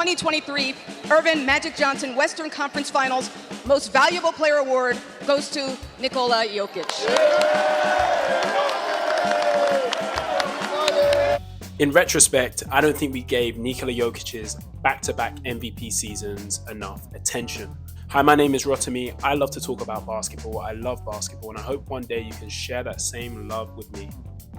2023 Irvin Magic Johnson Western Conference Finals Most Valuable Player Award goes to Nikola Jokic. In retrospect, I don't think we gave Nikola Jokic's back-to-back MVP seasons enough attention. Hi, my name is Rotimi. I love to talk about basketball. I love basketball, and I hope one day you can share that same love with me.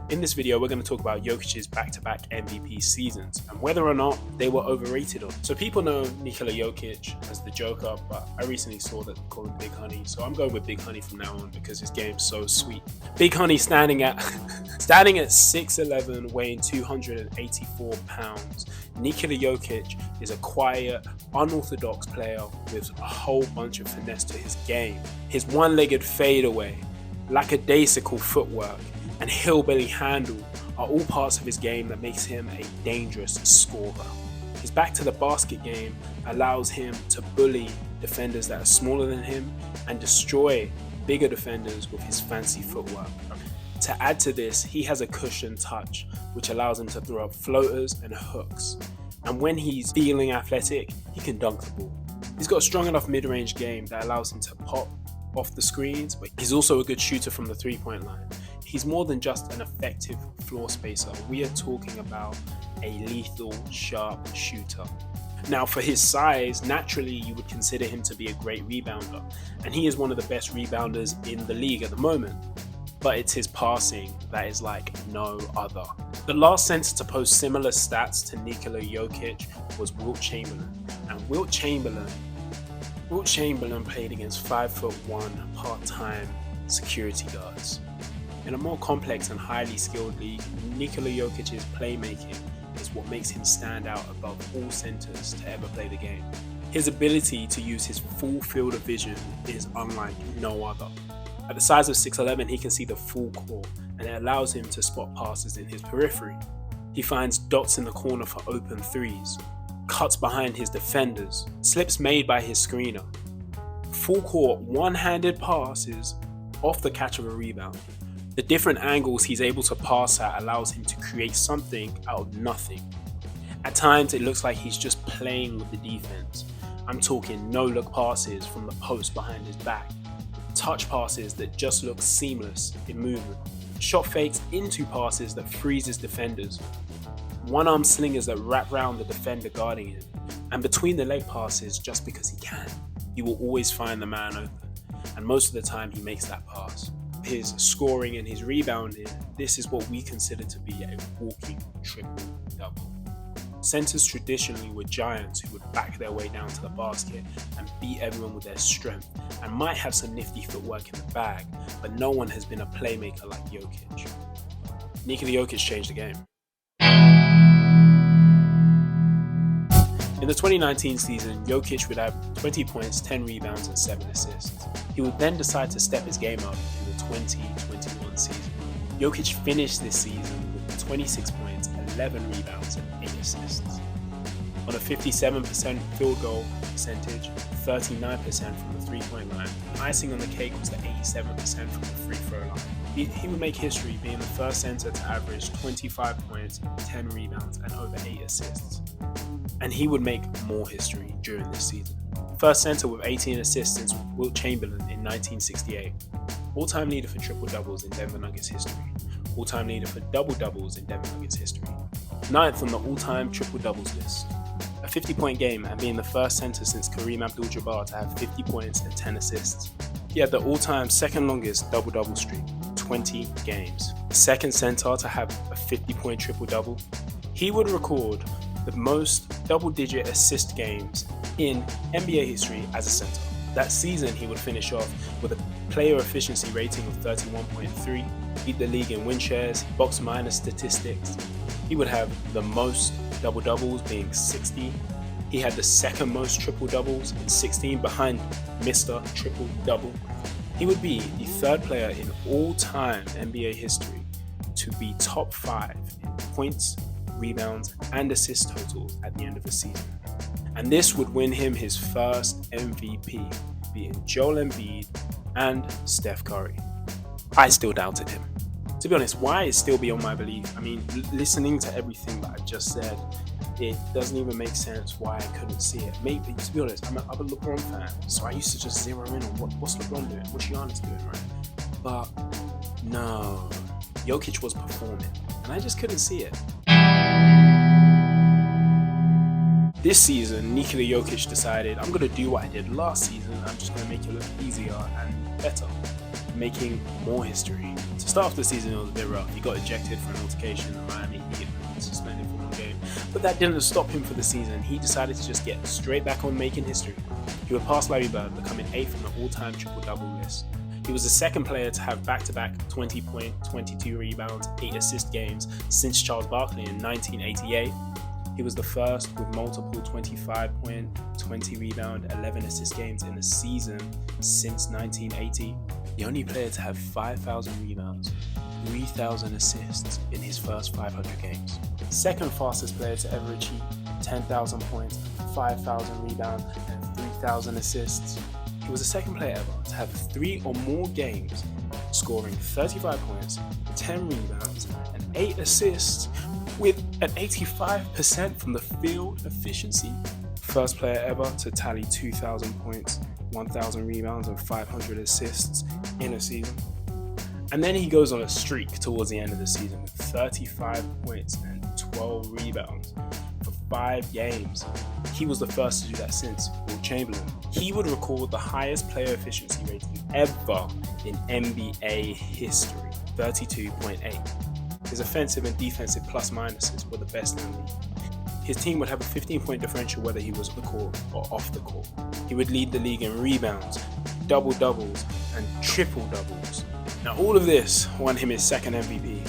In this video, we're going to talk about Jokic's back-to-back MVP seasons and whether or not they were overrated. So people know Nikola Jokic as the Joker, but I recently saw that they call him Big Honey, so I'm going with Big Honey from now on because his game's so sweet. Big Honey standing at 6'11", weighing 284 pounds. Nikola Jokic is a quiet, unorthodox player with a whole bunch of finesse to his game. His one-legged fadeaway, lackadaisical footwork, and hillbilly handle are all parts of his game that makes him a dangerous scorer. His back to the basket game allows him to bully defenders that are smaller than him and destroy bigger defenders with his fancy footwork. To add to this, he has a cushion touch, which allows him to throw up floaters and hooks. And when he's feeling athletic, he can dunk the ball. He's got a strong enough mid-range game that allows him to pop off the screens, but he's also a good shooter from the three-point line. He's more than just an effective floor spacer. We are talking about a lethal, sharp shooter. Now, for his size, naturally you would consider him to be a great rebounder, and he is one of the best rebounders in the league at the moment. But it's his passing that is like no other. The last center to post similar stats to Nikola Jokic was Wilt Chamberlain, and Wilt Chamberlain played against 5'1" part-time security guards. In a more complex and highly skilled league, Nikola Jokic's playmaking is what makes him stand out above all centers to ever play the game. His ability to use his full field of vision is unlike no other. At the size of 6'11", he can see the full court, and it allows him to spot passes in his periphery. He finds dots in the corner for open threes, cuts behind his defenders, slips made by his screener, full court one-handed passes off the catch of a rebound. The different angles he's able to pass at allows him to create something out of nothing. At times it looks like he's just playing with the defense. I'm talking no-look passes from the post behind his back, touch passes that just look seamless in movement, shot fakes into passes that freezes defenders, one-arm slingers that wrap around the defender guarding him, and between the leg passes just because he can. He will always find the man open, and most of the time he makes that pass. His scoring and his rebounding, this is what we consider to be a walking triple-double. Centers traditionally were giants who would back their way down to the basket and beat everyone with their strength and might have some nifty footwork in the bag, but no one has been a playmaker like Jokic. Nikola Jokic changed the game. In the 2019 season, Jokic would have 20 points, 10 rebounds, and 7 assists. He would then decide to step his game up in the 2021 season. Jokic finished this season with 26 points, 11 rebounds, and 8 assists. On a 57% field goal percentage, 39% from the three-point line, and icing on the cake was the 87% from the free throw line. He would make history being the first center to average 25 points, 10 rebounds, and over 8 assists. And he would make more history during this season. First center with 18 assists since Wilt Chamberlain in 1968. All-time leader for triple-doubles in Denver Nuggets history. All-time leader for double-doubles in Denver Nuggets history. 9th on the all-time triple-doubles list. A 50-point game and being the first center since Kareem Abdul-Jabbar to have 50 points and 10 assists. He had the all-time second longest double-double streak, 20 games. Second center to have a 50-point triple-double. He would record the most double-digit assist games in NBA history as a center. That season, he would finish off with a player efficiency rating of 31.3, lead the league in win shares, box minus statistics. He would have the most double-doubles, being 60. He had the second most triple-doubles in 16, behind Mr. Triple-Double. He would be the third player in all-time NBA history to be top 5 in points, rebounds, and assist totals at the end of the season. And this would win him his first MVP, beating Joel Embiid and Steph Curry. I still doubted him. To be honest, why is still beyond my belief? I mean, listening to everything that I just said, It doesn't even make sense why I couldn't see it. Maybe, to be honest, I'm a LeBron fan, so I used to just zero in on what's LeBron doing, what's Giannis doing, right? But no, Jokic was performing, and I just couldn't see it. This season, Nikola Jokic decided, I'm going to do what I did last season, I'm just going to make it look easier and better, making more history. To start off the season, it was a bit rough. He got ejected for an altercation in Miami Heat and suspended for one game. But that didn't stop him for the season. He decided to just get straight back on making history. He would pass Larry Bird, becoming 8th on the all-time triple-double list. He was the second player to have back-to-back 20-point, 22 rebounds, 8 assist games since Charles Barkley in 1988. He was the first with multiple 25-point, 20 rebound, 11 assist games in a season since 1980. The only player to have 5,000 rebounds, 3,000 assists in his first 500 games. Second fastest player to ever achieve 10,000 points, 5,000 rebounds, and 3,000 assists. He was the second player ever to have 3 or more games scoring 35 points, 10 rebounds, and 8 assists with an 85% from the field efficiency. First player ever to tally 2,000 points, 1,000 rebounds, and 500 assists in a season. And then he goes on a streak towards the end of the season with 35 points and 12 rebounds for 5 games. He was the first to do that since Will Chamberlain. He would record the highest player efficiency rating ever in NBA history, 32.8. His offensive and defensive plus minuses were the best in the league. His team would have a 15-point differential whether he was on the court or off the court. He would lead the league in rebounds, double-doubles, and triple-doubles. Now all of this won him his second MVP.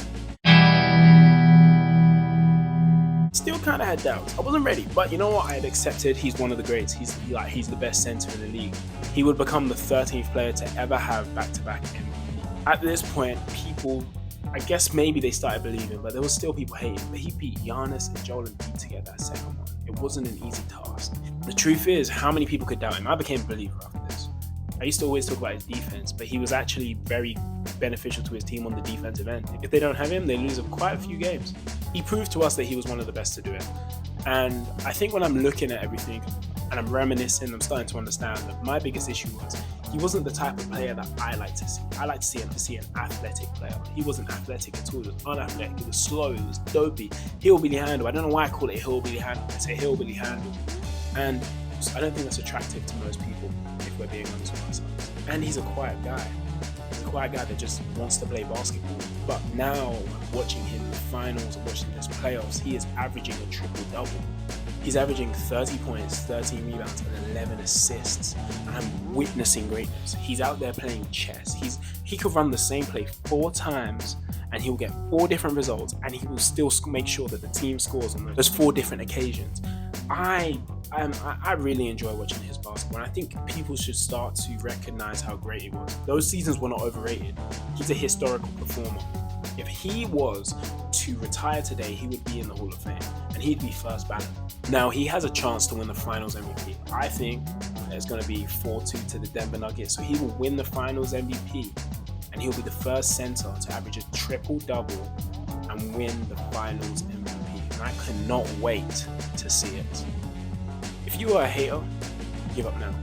Still kind of had doubts. I wasn't ready, but you know what? I had accepted he's one of the greats. He's the best center in the league. He would become the 13th player to ever have back-to-back MVP. At this point, people, I guess maybe they started believing, but there was still people hating. But he beat Giannis and Joel Embiid to get that second one. It wasn't an easy task. The truth is, how many people could doubt him? I became a believer after this. I used to always talk about his defense, but he was actually very beneficial to his team on the defensive end. If they don't have him, they lose quite a few games. He proved to us that he was one of the best to do it. And I think when I'm looking at everything and I'm reminiscing, I'm starting to understand that my biggest issue was he wasn't the type of player that I like to see. I like to see an athletic player. He wasn't athletic at all. He was unathletic. He was slow. He was dopey. Hillbilly handle. I don't know why I call it a hillbilly handle. It's a hillbilly handle. And I don't think that's attractive to most people, if we're being honest with ourselves. And he's a quiet guy. He's a quiet guy that just wants to play basketball. But now, watching him in the finals and watching this playoffs, he is averaging a triple-double. He's averaging 30 points, 13 rebounds, and 11 assists. And I'm witnessing greatness. He's out there playing chess. He could run the same play 4 times, and he'll get 4 different results, and he will still make sure that the team scores on those 4 different occasions. I really enjoy watching his basketball, and I think people should start to recognize how great he was. Those seasons were not overrated. He's a historical performer. If he was to retire today, he would be in the Hall of Fame, and he'd be first ballot. Now, he has a chance to win the Finals MVP. I think it's going to be 4-2 to the Denver Nuggets, so he will win the Finals MVP, and he'll be the first center to average a triple-double and win the Finals MVP. And I cannot wait to see it. If you are a hater, give up now.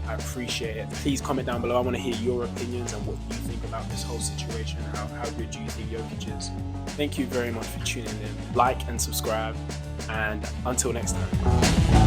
I appreciate it. Please comment down below. I want to hear your opinions and what you think about this whole situation. How good do you think Jokic is? Thank you very much for tuning in. Like and subscribe. And until next time.